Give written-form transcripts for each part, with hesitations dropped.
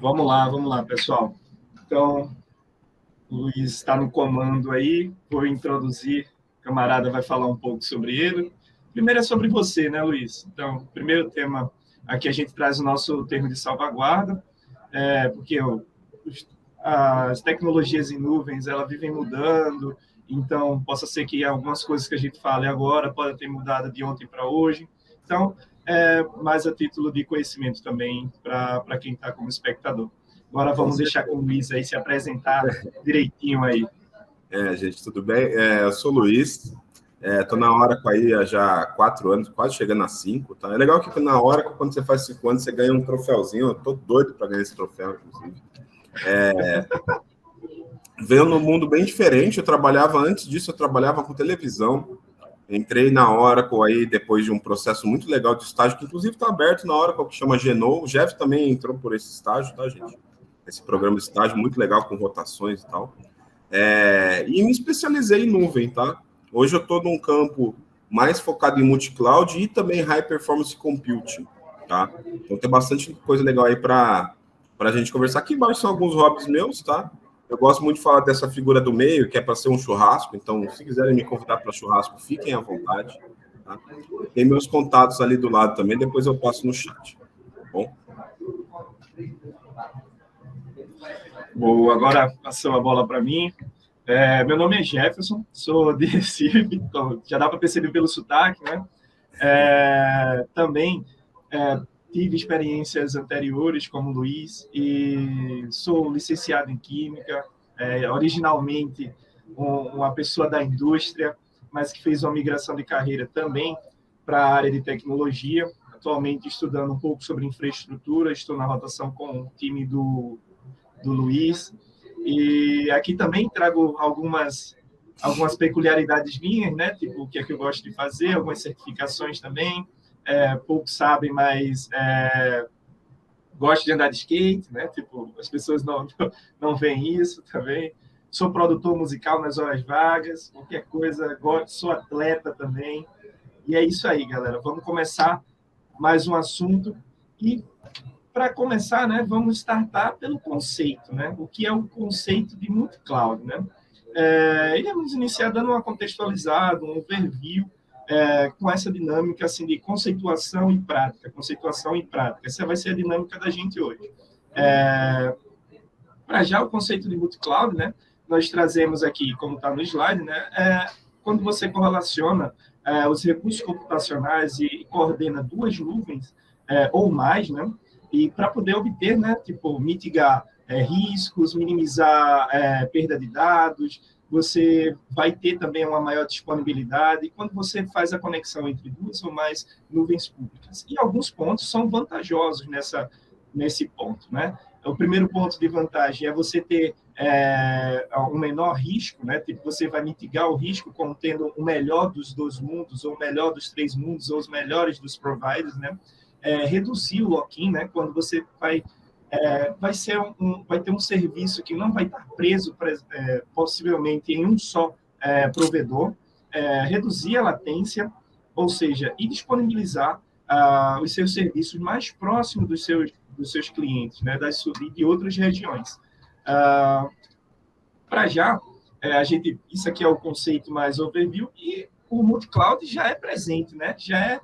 Vamos lá, pessoal. Então, o Luiz está no comando aí, vou introduzir, o camarada vai falar um pouco sobre ele. Primeiro é sobre você, né, Luiz? Então, o primeiro tema, aqui a gente traz o nosso termo de salvaguarda, porque as tecnologias em nuvens, elas vivem mudando, então, possa ser que algumas coisas que a gente fale agora podem ter mudado de ontem para hoje. Então, mais a título de conhecimento também para quem está como espectador. Agora vamos deixar com o Luiz aí se apresentar direitinho aí. Gente, tudo bem? Eu sou o Luiz, estou na Oracle aí já há 4 anos, quase chegando a 5, tá? É legal que na Oracle, quando você faz 5 anos, você ganha um troféuzinho. Eu estou doido para ganhar esse troféu, inclusive. Veio num mundo bem diferente. Antes disso, eu trabalhava com televisão. Entrei na Oracle aí depois de um processo muito legal de estágio, que inclusive está aberto na Oracle, que chama Genoa. O Jeff também entrou por esse estágio, tá, gente? Esse programa de estágio muito legal, com rotações e tal. E me especializei em nuvem, tá? Hoje eu estou num campo mais focado em multi-cloud e também high performance computing, tá? Então tem bastante coisa legal aí para a gente conversar. Aqui embaixo são alguns hobbies meus, tá? Eu gosto muito de falar dessa figura do meio, que é para ser um churrasco. Então, se quiserem me convidar para churrasco, fiquem à vontade, tá? Tem meus contatos ali do lado também, depois eu passo no chat, tá bom? Boa, agora passou a bola para mim. Meu nome é Jefferson, sou de Recife, então já dá para perceber pelo sotaque, né? Também tive experiências anteriores como Luiz e sou licenciado em Química, originalmente uma pessoa da indústria, mas que fez uma migração de carreira também para a área de tecnologia, atualmente estudando um pouco sobre infraestrutura, estou na rotação com o time do Luiz, e aqui também trago algumas peculiaridades minhas, né? Tipo, o que é que eu gosto de fazer, algumas certificações também, poucos sabem, mas gosto de andar de skate, né? Tipo, as pessoas não veem isso também. Sou produtor musical nas horas vagas, qualquer coisa, sou atleta também. E é isso aí, galera. Vamos começar mais um assunto e para começar, né, vamos startar pelo conceito, né? O que é o conceito de multi-cloud, né? Iremos iniciar dando uma contextualizada, um overview, com essa dinâmica assim de conceituação e prática. Essa vai ser a dinâmica da gente hoje. Para já o conceito de multi-cloud, né? Nós trazemos aqui, como está no slide, né? Quando você correlaciona os recursos computacionais e coordena 2 nuvens ou mais, né? E para poder obter, né, tipo, mitigar riscos, minimizar perda de dados, você vai ter também uma maior disponibilidade quando você faz a conexão entre 2 ou mais nuvens públicas. E alguns pontos são vantajosos nesse ponto, né? O primeiro ponto de vantagem é você ter um menor risco, né? Tipo, você vai mitigar o risco contendo o melhor dos 2 mundos, ou o melhor dos 3 mundos, ou os melhores dos providers, né? Reduzir o lock-in, né? Quando você vai ter um serviço que não vai estar preso, possivelmente, em um só provedor, reduzir a latência, ou seja, e disponibilizar os seus serviços mais próximos dos seus clientes, né? De outras regiões. Para já, isso aqui é o conceito mais overview, e o multi-cloud já é presente, né? Já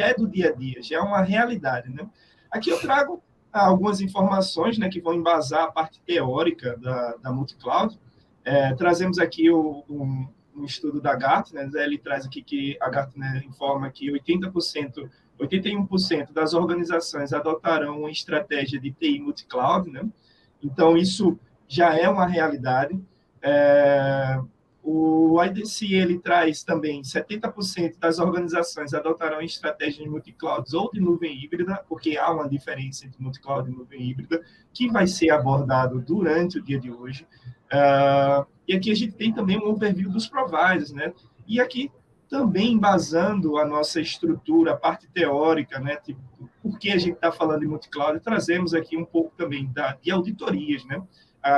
é do dia a dia, já é uma realidade, né? Aqui eu trago algumas informações, né, que vão embasar a parte teórica da multi-cloud. Trazemos aqui um estudo da Gartner, né? Ele traz aqui que a Gartner informa que 81% das organizações adotarão uma estratégia de TI multi-cloud, né? Então, isso já é uma realidade. O IDC, ele traz também 70% das organizações adotarão estratégias multi-clouds ou de nuvem híbrida, porque há uma diferença entre multi-cloud e nuvem híbrida, que vai ser abordado durante o dia de hoje. E aqui a gente tem também um overview dos providers, né? E aqui também embasando a nossa estrutura, a parte teórica, né? Tipo, por que a gente está falando de multi-cloud, trazemos aqui um pouco também de auditorias, né?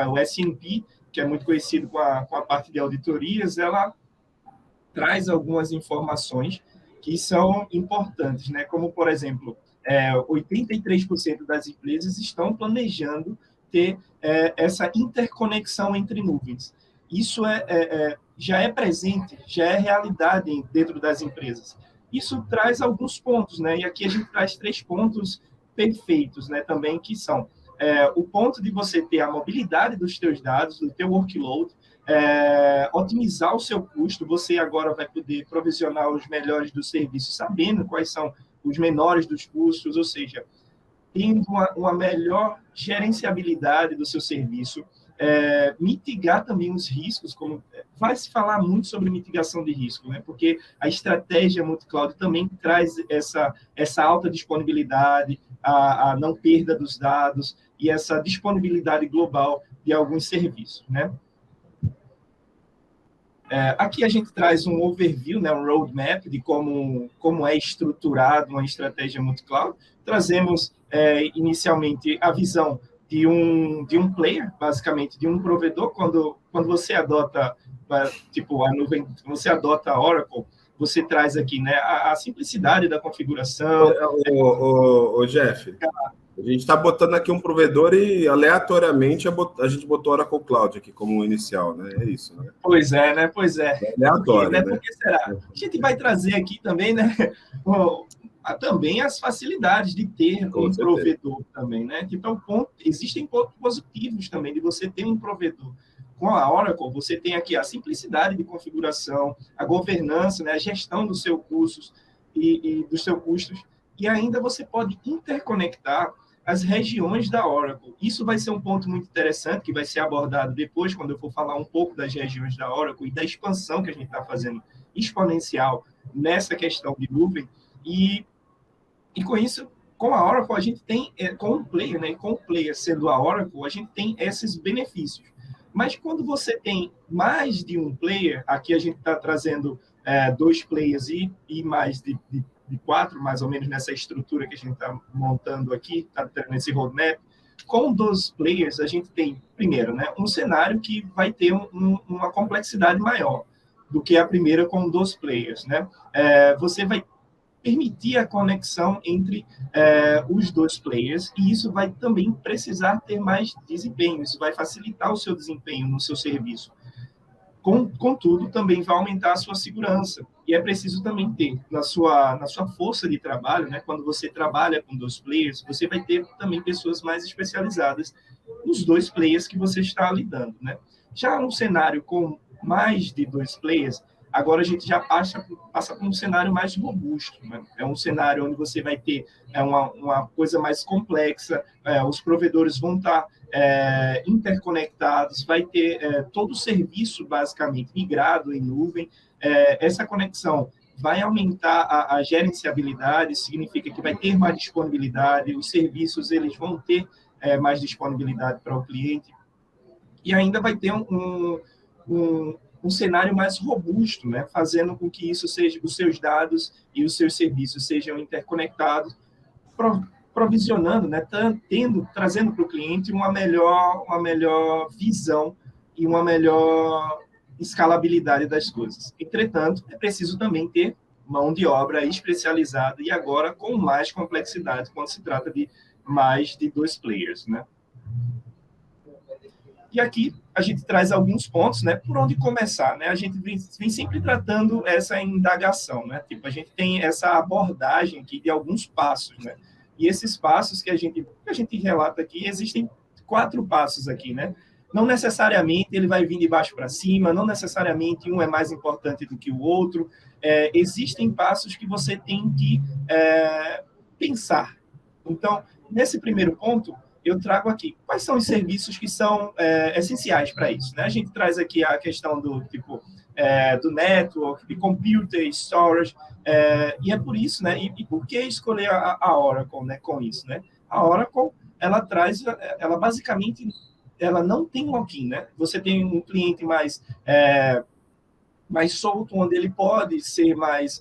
O S&P, que é muito conhecido com a parte de auditorias, ela traz algumas informações que são importantes, né? Como, por exemplo, 83% das empresas estão planejando ter essa interconexão entre nuvens. Isso já é presente, já é realidade dentro das empresas. Isso traz alguns pontos, né? E aqui a gente traz 3 pontos perfeitos, né? Também que são o ponto de você ter a mobilidade dos teus dados, do teu workload, otimizar o seu custo. Você agora vai poder provisionar os melhores dos serviços, sabendo quais são os menores dos custos, ou seja, tendo uma melhor gerenciabilidade do seu serviço, mitigar também os riscos, como vai se falar muito sobre mitigação de risco, né? Porque a estratégia multi-cloud também traz essa alta disponibilidade, a não perda dos dados e essa disponibilidade global de alguns serviços, né? Aqui a gente traz um overview, né, um roadmap de como é estruturado uma estratégia multi-cloud. Trazemos inicialmente a visão de um player, basicamente, de um provedor. Quando você adota, tipo, a nuvem, você adota a Oracle, você traz aqui, né, a simplicidade da configuração. Jeff, a gente está botando aqui um provedor e aleatoriamente a gente botou Oracle Cloud aqui como inicial, né? É isso, né? Pois é, né? Pois é. É aleatório, né? Por que será? A gente vai trazer aqui também, né? Também as facilidades de ter um provedor também, né? Então, existem pontos positivos também de você ter um provedor. Com a Oracle, você tem aqui a simplicidade de configuração, a governança, né? A gestão dos seus custos e dos seus custos, e ainda você pode interconectar as regiões da Oracle. Isso vai ser um ponto muito interessante, que vai ser abordado depois, quando eu for falar um pouco das regiões da Oracle e da expansão que a gente está fazendo exponencial nessa questão de nuvem. E com isso, com a Oracle, a gente tem, com o player, né? Com o player sendo a Oracle, a gente tem esses benefícios. Mas quando você tem mais de um player, aqui a gente está trazendo 2 players e mais de 4, mais ou menos, nessa estrutura que a gente está montando aqui, está nesse roadmap. Com 2 players, a gente tem, primeiro, né, um cenário que vai ter uma complexidade maior do que a primeira com 2 players, né? Você vai permitir a conexão entre os 2 players, e isso vai também precisar ter mais desempenho, isso vai facilitar o seu desempenho no seu serviço. Contudo, também vai aumentar a sua segurança. E é preciso também ter na sua força de trabalho, né? Quando você trabalha com 2 players, você vai ter também pessoas mais especializadas nos 2 players que você está lidando, né? Já no cenário com mais de 2 players, agora a gente já passa por um cenário mais robusto, né? É um cenário onde você vai ter uma coisa mais complexa, os provedores vão estar interconectados, vai ter todo o serviço basicamente migrado em nuvem. Essa conexão vai aumentar a gerenciabilidade, significa que vai ter mais disponibilidade, os serviços eles vão ter mais disponibilidade para o cliente, e ainda vai ter um cenário mais robusto, né? Fazendo com que isso seja, os seus dados e os seus serviços sejam interconectados, provisionando, né? Trazendo para o cliente uma melhor visão e uma melhor escalabilidade das coisas. Entretanto, é preciso também ter mão de obra especializada e agora com mais complexidade quando se trata de mais de 2 players, né? E aqui a gente traz alguns pontos, né? Por onde começar, né? A gente vem sempre tratando essa indagação, né? Tipo, a gente tem essa abordagem aqui de alguns passos, né? E esses passos que a gente relata aqui, existem 4 passos aqui, né? Não necessariamente ele vai vir de baixo para cima, não necessariamente um é mais importante do que o outro. Existem passos que você tem que pensar. Então, nesse primeiro ponto, eu trago aqui quais são os serviços que são essenciais para isso, né? A gente traz aqui a questão do tipo do network, de computer, storage, e é por isso, né? E por que escolher a Oracle, né? Com isso, né? A Oracle, ela basicamente, ela não tem lock-in, né? Você tem um cliente mais solto, onde ele pode ser mais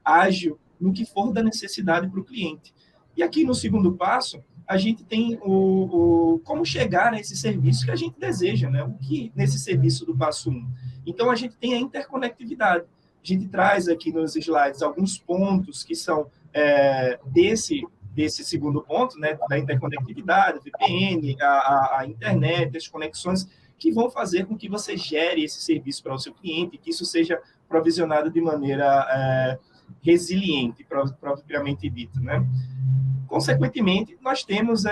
ágil no que for da necessidade para o cliente. E aqui no segundo passo, a gente tem como chegar a esse serviço que a gente deseja, né? O que nesse serviço do passo 1. Então, a gente tem a interconectividade. A gente traz aqui nos slides alguns pontos que são desse segundo ponto, né, da interconectividade, VPN, a internet, as conexões, que vão fazer com que você gere esse serviço para o seu cliente, que isso seja provisionado de maneira resiliente, propriamente dito, né? Consequentemente, nós temos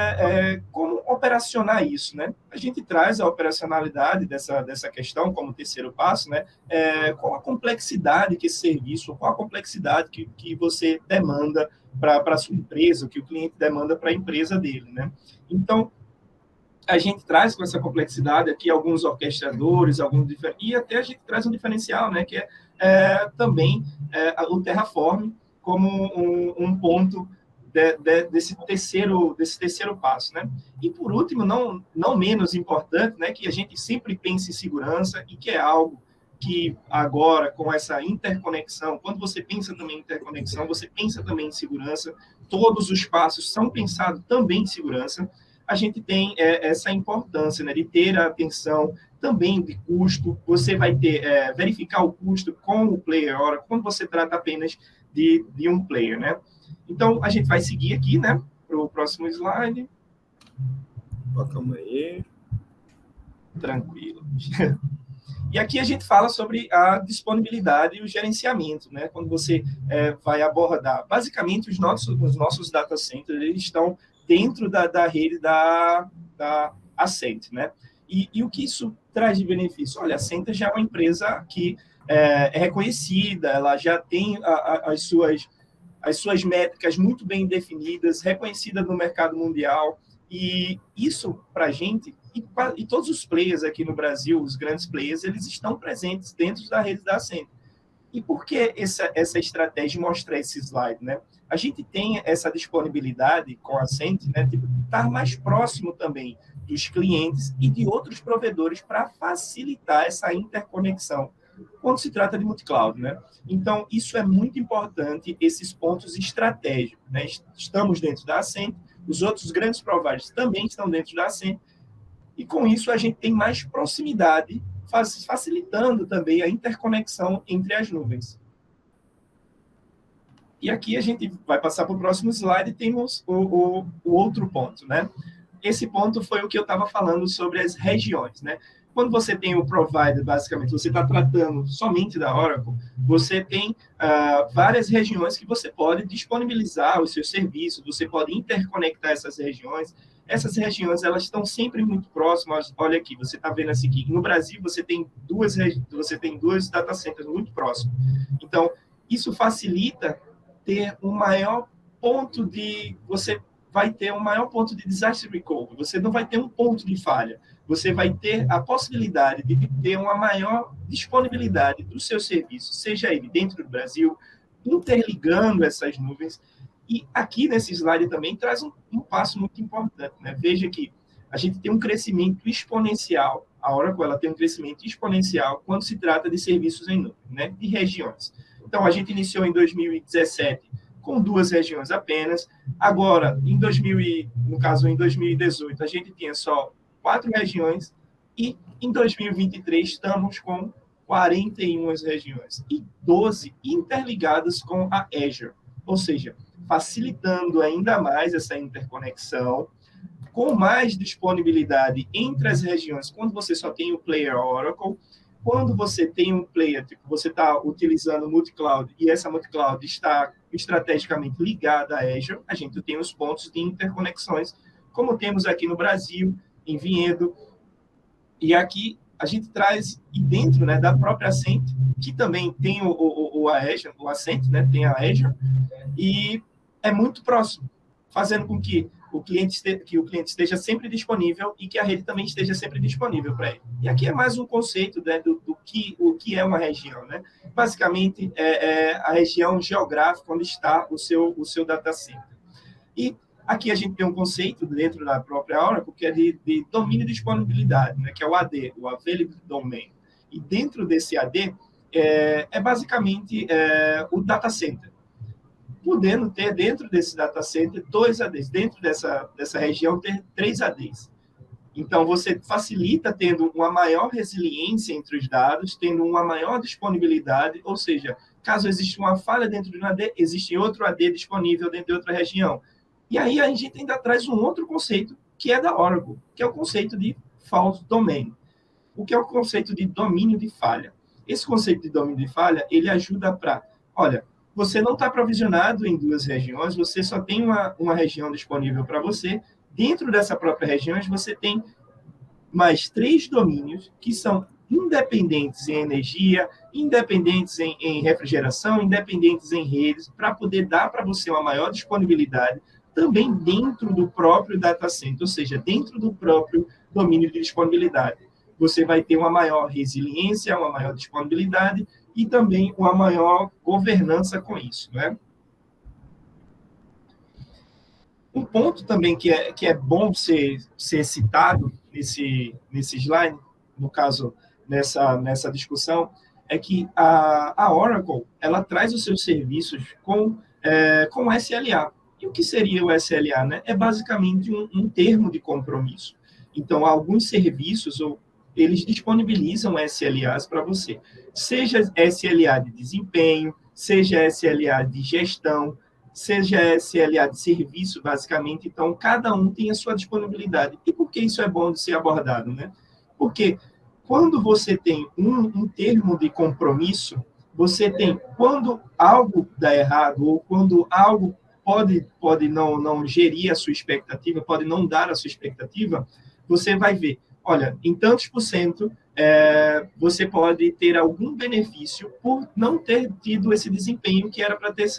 como operacionar isso, né? A gente traz a operacionalidade dessa questão como terceiro passo, né? Qual a complexidade que esse serviço, qual a complexidade que você demanda para a sua empresa, que o cliente demanda para a empresa dele, né? Então, a gente traz com essa complexidade aqui alguns orquestradores, e até a gente traz um diferencial, né? Que também o Terraform como um ponto desse terceiro passo, né? E por último, não menos importante, né, que a gente sempre pensa em segurança e que é algo que agora com essa interconexão, quando você pensa também em interconexão, você pensa também em segurança. Todos os passos são pensados também em segurança. A gente tem essa importância, né, de ter a atenção também de custo. Você vai ter verificar o custo com o player hora quando você trata apenas de um player, né? Então, a gente vai seguir aqui, né, para o próximo slide. Calma aí. Tranquilo. E aqui a gente fala sobre a disponibilidade e o gerenciamento, né? Quando você vai abordar. Basicamente, os nossos data centers eles estão dentro da rede da Ascent, né? E o que isso traz de benefício? Olha, a Ascent já é uma empresa que é reconhecida, ela já tem as suas métricas muito bem definidas, reconhecida no mercado mundial, e isso, para a gente, e todos os players aqui no Brasil, os grandes players, eles estão presentes dentro da rede da Ascent. E por que essa estratégia mostrar esse slide, né? A gente tem essa disponibilidade com a Ascent, né, de estar mais próximo também dos clientes e de outros provedores para facilitar essa interconexão quando se trata de multicloud, né? Então, isso é muito importante, esses pontos estratégicos, né? Estamos dentro da Ascent, os outros grandes providers também estão dentro da Ascent, e com isso a gente tem mais proximidade, facilitando também a interconexão entre as nuvens. E aqui a gente vai passar para o próximo slide e temos o outro ponto, né? Esse ponto foi o que eu estava falando sobre as regiões, né? Quando você tem o provider, basicamente, você está tratando somente da Oracle, você tem várias regiões que você pode disponibilizar os seus serviços, você pode interconectar essas regiões. Essas regiões, elas estão sempre muito próximas. Olha aqui, você está vendo assim aqui. No Brasil, você tem duas data centers muito próximas. Então, isso facilita ter um maior ponto de... Você vai ter um maior ponto de disaster recovery. Você não vai ter um ponto de falha. Você vai ter a possibilidade de ter uma maior disponibilidade do seu serviço, seja ele dentro do Brasil, interligando essas nuvens. E aqui nesse slide também traz um passo muito importante, né? Veja que a gente tem um crescimento exponencial, a Oracle ela tem um crescimento exponencial quando se trata de serviços em nuvem, né? De regiões. Então, a gente iniciou em 2017 com 2 regiões apenas. Agora, em 2018, a gente tinha só 4 regiões e em 2023 estamos com 41 regiões e 12 interligadas com a Azure, ou seja, facilitando ainda mais essa interconexão, com mais disponibilidade entre as regiões, quando você só tem o player Oracle, quando você tem um player, tipo, você está utilizando multicloud e essa multicloud está estrategicamente ligada a Azure, a gente tem os pontos de interconexões, como temos aqui no Brasil, em Vinhedo, e aqui a gente traz, e dentro, né, da própria Ascent, que também tem o Azure, o Ascent, né, tem a Azure, e é muito próximo, fazendo com que o cliente esteja sempre disponível e que a rede também esteja sempre disponível para ele. E aqui é mais um conceito, né, o que é uma região, né? Basicamente, é a região geográfica onde está o seu data center. E aqui a gente tem um conceito dentro da própria Oracle que é de domínio de disponibilidade, né, que é o AD, o Available Domain. E dentro desse AD basicamente o data center, podendo ter dentro desse data center 2 ADs, dentro dessa região ter 3 ADs. Então, você facilita tendo uma maior resiliência entre os dados, tendo uma maior disponibilidade, ou seja, caso exista uma falha dentro de um AD, existe outro AD disponível dentro de outra região. E aí a gente ainda traz um outro conceito, que é da Oracle, que é o conceito de fault domain. O que é o conceito de domínio de falha? Esse conceito de domínio de falha, ele ajuda para, olha, você não está provisionado em 2 regiões, você só tem uma região disponível para você. Dentro dessa própria região, você tem mais 3 domínios que são independentes em energia, independentes em refrigeração, independentes em redes, para poder dar para você uma maior disponibilidade também dentro do próprio data center, ou seja, dentro do próprio domínio de disponibilidade. Você vai ter uma maior resiliência, uma maior disponibilidade e também uma maior governança com isso, né? Um ponto também que é bom ser citado nesse slide, no caso, nessa discussão, é que a Oracle, ela traz os seus serviços com SLA. E o que seria o SLA? Né? É basicamente um termo de compromisso. Então, alguns serviços, eles disponibilizam SLAs para você. Seja SLA de desempenho, seja SLA de gestão, seja SLA de serviço, basicamente. Então, cada um tem a sua disponibilidade. E por que isso é bom de ser abordado? Né? Porque quando você tem um termo de compromisso, você tem, quando algo dá errado, ou quando algo pode não gerir a sua expectativa, pode não dar a sua expectativa, você vai ver, olha, em tantos por cento, você pode ter algum benefício por não ter tido esse desempenho que era para ter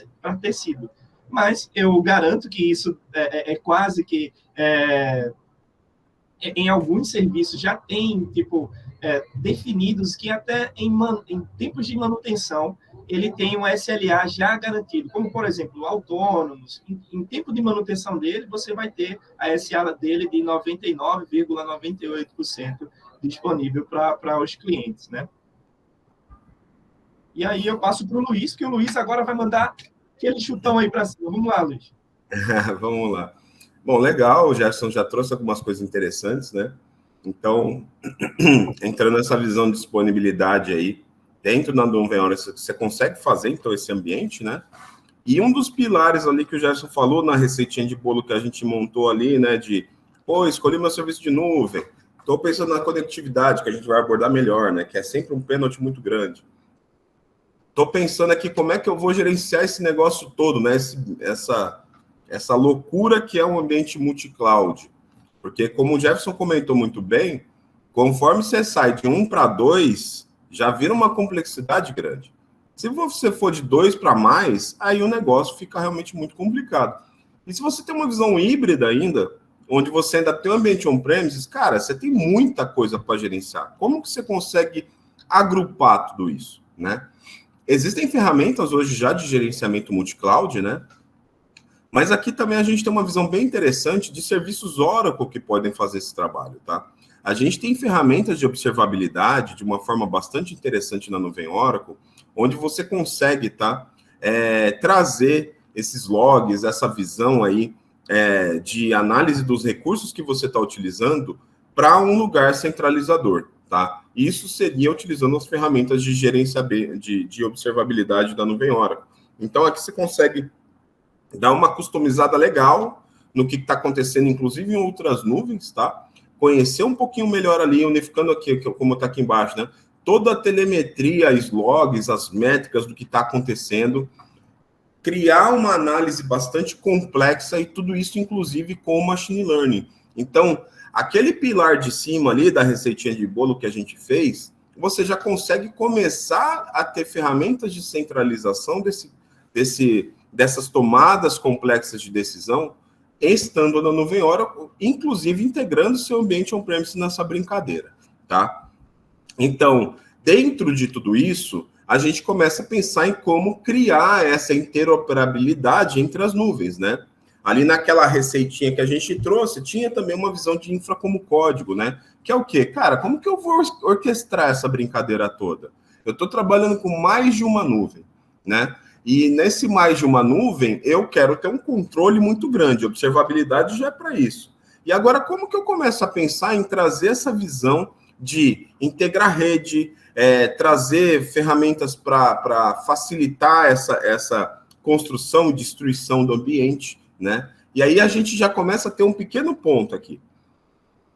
sido. Mas eu garanto que isso é quase que... em alguns serviços já tem, definidos que até em tempos de manutenção ele tem um SLA já garantido, como, por exemplo, autônomos. Em tempo de manutenção dele, você vai ter a SLA dele de 99,98% disponível para os clientes, né? E aí eu passo para o Luiz, que o Luiz agora vai mandar aquele chutão aí para cima. Vamos lá, Luiz. Vamos lá. Bom, legal, o Gerson já trouxe algumas coisas interessantes, né? Então, entrando nessa visão de disponibilidade aí, dentro da nuvem Oracle, você consegue fazer, então, esse ambiente, né? E um dos pilares ali que o Gerson falou na receitinha de bolo que a gente montou ali, né? Escolhi meu serviço de nuvem, estou pensando na conectividade, que a gente vai abordar melhor, né? Que é sempre um pênalti muito grande. Estou pensando aqui como é que eu vou gerenciar esse negócio todo, né? Essa loucura que é um ambiente multi-cloud. Porque, como o Jefferson comentou muito bem, conforme você sai de 1 para 2, já vira uma complexidade grande. Se você for de 2 para mais, aí o negócio fica realmente muito complicado. E se você tem uma visão híbrida ainda, onde você ainda tem um ambiente on-premises, cara, você tem muita coisa para gerenciar. Como que você consegue agrupar tudo isso, né? Existem ferramentas hoje já de gerenciamento multi-cloud, né? Mas aqui também a gente tem uma visão bem interessante de serviços Oracle que podem fazer esse trabalho, tá? A gente tem ferramentas de observabilidade de uma forma bastante interessante na nuvem Oracle, onde você consegue, tá, trazer esses logs, essa visão aí de análise dos recursos que você está utilizando para um lugar centralizador, tá? Isso seria utilizando as ferramentas de gerenciamento, de observabilidade da nuvem Oracle. Então, aqui você consegue dar uma customizada legal no que está acontecendo, inclusive em outras nuvens, tá? Conhecer um pouquinho melhor ali, unificando aqui, como está aqui embaixo, né? Toda a telemetria, os logs, as métricas do que está acontecendo, criar uma análise bastante complexa e tudo isso, inclusive, com o machine learning. Então, aquele pilar de cima ali da receitinha de bolo que a gente fez, você já consegue começar a ter ferramentas de centralização dessas tomadas complexas de decisão, estando na nuvem Oracle, inclusive integrando seu ambiente on-premise nessa brincadeira, tá? Então, dentro de tudo isso, a gente começa a pensar em como criar essa interoperabilidade entre as nuvens, né? Ali naquela receitinha que a gente trouxe, tinha também uma visão de infra como código, né? Que é o quê? Cara, como que eu vou orquestrar essa brincadeira toda? Eu estou trabalhando com mais de uma nuvem, né? E nesse mais de uma nuvem, eu quero ter um controle muito grande. Observabilidade já é para isso. E agora, como que eu começo a pensar em trazer essa visão de integrar rede, trazer ferramentas para facilitar essa construção e destruição do ambiente, né? E aí a gente já começa a ter um pequeno ponto aqui.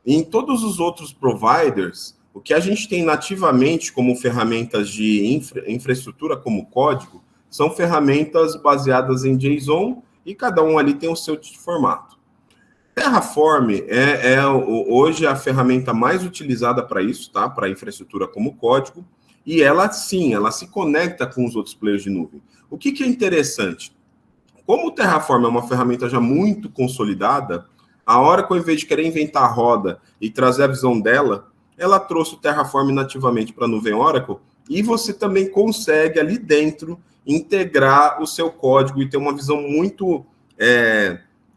Em todos os outros providers, o que a gente tem nativamente como ferramentas de infraestrutura, como código, são ferramentas baseadas em JSON e cada um ali tem o seu formato. Terraform é hoje a ferramenta mais utilizada para isso, tá? Para infraestrutura como código, e ela sim, ela se conecta com os outros players de nuvem. O que é interessante? Como o Terraform é uma ferramenta já muito consolidada, a Oracle, ao invés de querer inventar a roda e trazer a visão dela, ela trouxe o Terraform nativamente para a nuvem Oracle, e você também consegue ali dentro integrar o seu código e ter uma visão muito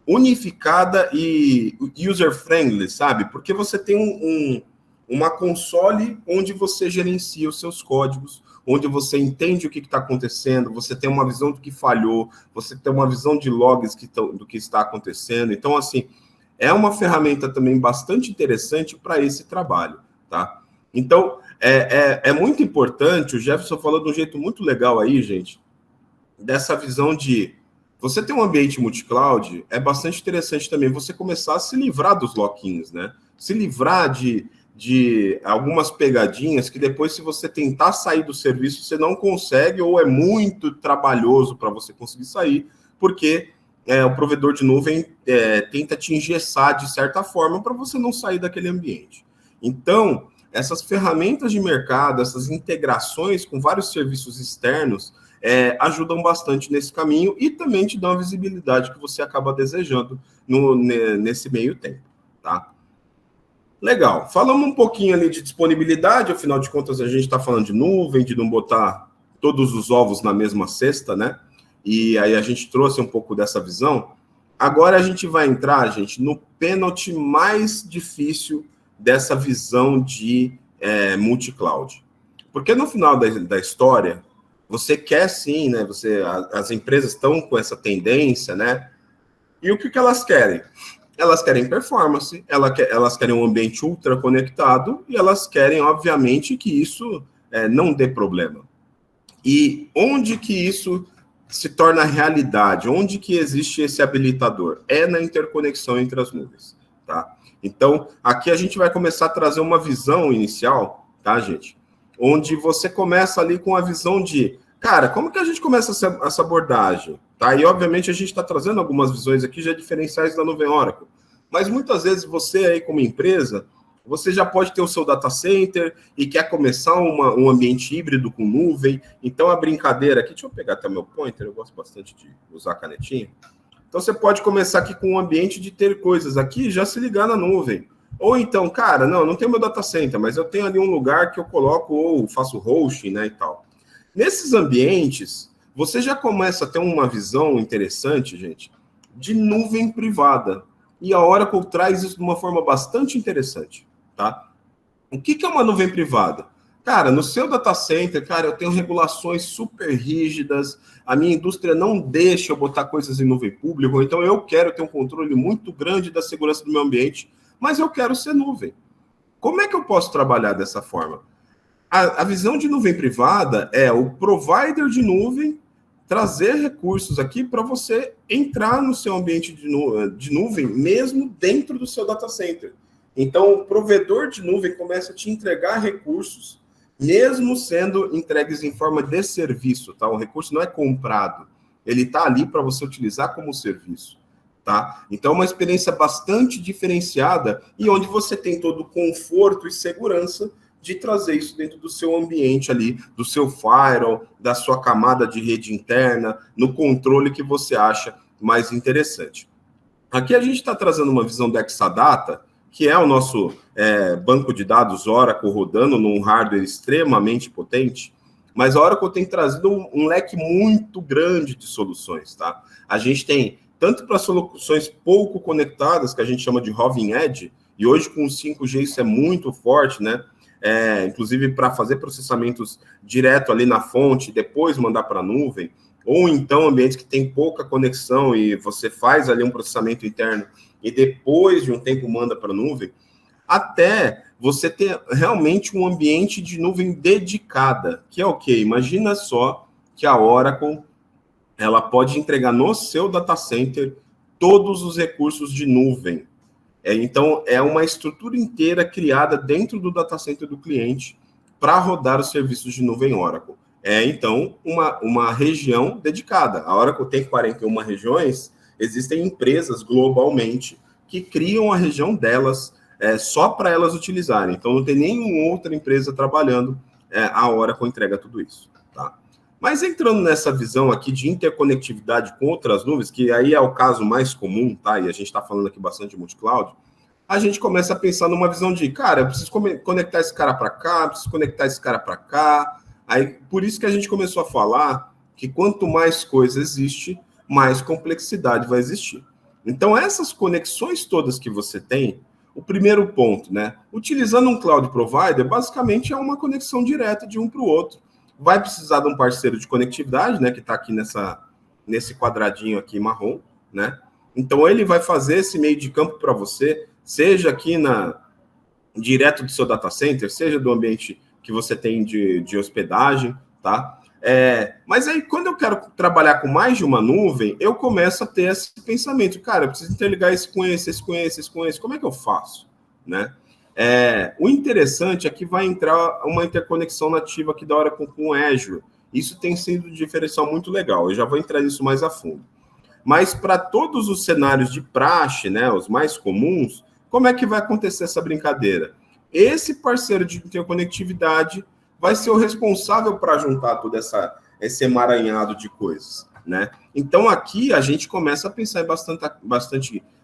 unificada e user-friendly, sabe? Porque você tem uma console onde você gerencia os seus códigos, onde você entende o que está acontecendo, você tem uma visão do que falhou, você tem uma visão de logs do que está acontecendo. Então, assim, é uma ferramenta também bastante interessante para esse trabalho, tá? Então, é muito importante, o Jefferson falou de um jeito muito legal aí, gente, dessa visão de você ter um ambiente multi-cloud, é bastante interessante também você começar a se livrar dos lock-ins, né? Se livrar de algumas pegadinhas que depois, se você tentar sair do serviço, você não consegue ou é muito trabalhoso para você conseguir sair, porque o provedor de nuvem tenta te engessar de certa forma para você não sair daquele ambiente. Então, essas ferramentas de mercado, essas integrações com vários serviços externos, ajudam bastante nesse caminho e também te dão a visibilidade que você acaba desejando nesse meio tempo, tá? Legal. Falamos um pouquinho ali de disponibilidade, afinal de contas a gente está falando de nuvem, de não botar todos os ovos na mesma cesta, né? E aí a gente trouxe um pouco dessa visão. Agora a gente vai entrar, gente, no pênalti mais difícil dessa visão de multi-cloud. Porque no final da história, você quer sim, né? As empresas estão com essa tendência, né? E o que elas querem? Elas querem performance, elas querem um ambiente ultra conectado e elas querem, obviamente, que isso não dê problema. E onde que isso se torna realidade? Onde que existe esse habilitador? É na interconexão entre as nuvens, tá? Então, aqui a gente vai começar a trazer uma visão inicial, tá, gente? Onde você começa ali com a visão de, cara, como que a gente começa essa abordagem? Tá? E, obviamente, a gente está trazendo algumas visões aqui já diferenciais da nuvem Oracle. Mas, muitas vezes, você aí como empresa, você já pode ter o seu data center e quer começar um ambiente híbrido com nuvem. Então, a brincadeira aqui... Deixa eu pegar até meu pointer, eu gosto bastante de usar a canetinha. Então, você pode começar aqui com um ambiente de ter coisas aqui e já se ligar na nuvem. Ou então, cara, não tenho meu data center, mas eu tenho ali um lugar que eu coloco ou faço hosting, né, e tal. Nesses ambientes, você já começa a ter uma visão interessante, gente, de nuvem privada. E a Oracle traz isso de uma forma bastante interessante, tá? O que é uma nuvem privada? Cara, no seu data center, cara, eu tenho regulações super rígidas, a minha indústria não deixa eu botar coisas em nuvem pública, então eu quero ter um controle muito grande da segurança do meu ambiente, mas eu quero ser nuvem. Como é que eu posso trabalhar dessa forma? A visão de nuvem privada é o provider de nuvem trazer recursos aqui para você entrar no seu ambiente de nuvem, mesmo dentro do seu data center. Então, o provedor de nuvem começa a te entregar recursos, mesmo sendo entregues em forma de serviço, tá? O recurso não é comprado, ele está ali para você utilizar como serviço, tá? Então, é uma experiência bastante diferenciada e onde você tem todo o conforto e segurança de trazer isso dentro do seu ambiente ali, do seu firewall, da sua camada de rede interna, no controle que você acha mais interessante. Aqui a gente está trazendo uma visão da Exadata, que é o nosso banco de dados Oracle rodando num hardware extremamente potente, mas a Oracle tem trazido um leque muito grande de soluções, tá? A gente tem tanto para soluções pouco conectadas, que a gente chama de Roving Edge, e hoje com o 5G isso é muito forte, né? Inclusive para fazer processamentos direto ali na fonte, depois mandar para a nuvem, ou então ambientes que tem pouca conexão e você faz ali um processamento interno e depois de um tempo manda para a nuvem, até você ter realmente um ambiente de nuvem dedicada, que é o quê? Imagina só que a Oracle ela pode entregar no seu data center todos os recursos de nuvem. Então, é uma estrutura inteira criada dentro do data center do cliente para rodar os serviços de nuvem Oracle. Então, uma região dedicada. A Oracle tem 41 regiões, existem empresas globalmente que criam a região delas só para elas utilizarem. Então, não tem nenhuma outra empresa trabalhando, a Oracle entrega tudo isso. Tá? Mas entrando nessa visão aqui de interconectividade com outras nuvens, que aí é o caso mais comum, tá? E a gente está falando aqui bastante de multi-cloud, a gente começa a pensar numa visão de, cara, eu preciso conectar esse cara para cá, preciso conectar esse cara para cá. Aí, por isso que a gente começou a falar que quanto mais coisa existe, mais complexidade vai existir. Então, essas conexões todas que você tem, o primeiro ponto, né? Utilizando um cloud provider, basicamente é uma conexão direta de um para o outro. Vai precisar de um parceiro de conectividade, né? Que está aqui nesse quadradinho aqui marrom, né? Então, ele vai fazer esse meio de campo para você, seja aqui direto do seu data center, seja do ambiente que você tem de hospedagem, tá? Mas aí, quando eu quero trabalhar com mais de uma nuvem, eu começo a ter esse pensamento, cara, eu preciso interligar esse com esse, esse com esse, esse com esse, como é que eu faço, né? O interessante é que vai entrar uma interconexão nativa aqui da Oracle com o Azure. Isso tem sido um diferencial muito legal, eu já vou entrar nisso mais a fundo. Mas para todos os cenários de praxe, né, os mais comuns, como é que vai acontecer essa brincadeira? Esse parceiro de interconectividade vai ser o responsável para juntar todo esse emaranhado de coisas, né? Então, aqui a gente começa a pensar em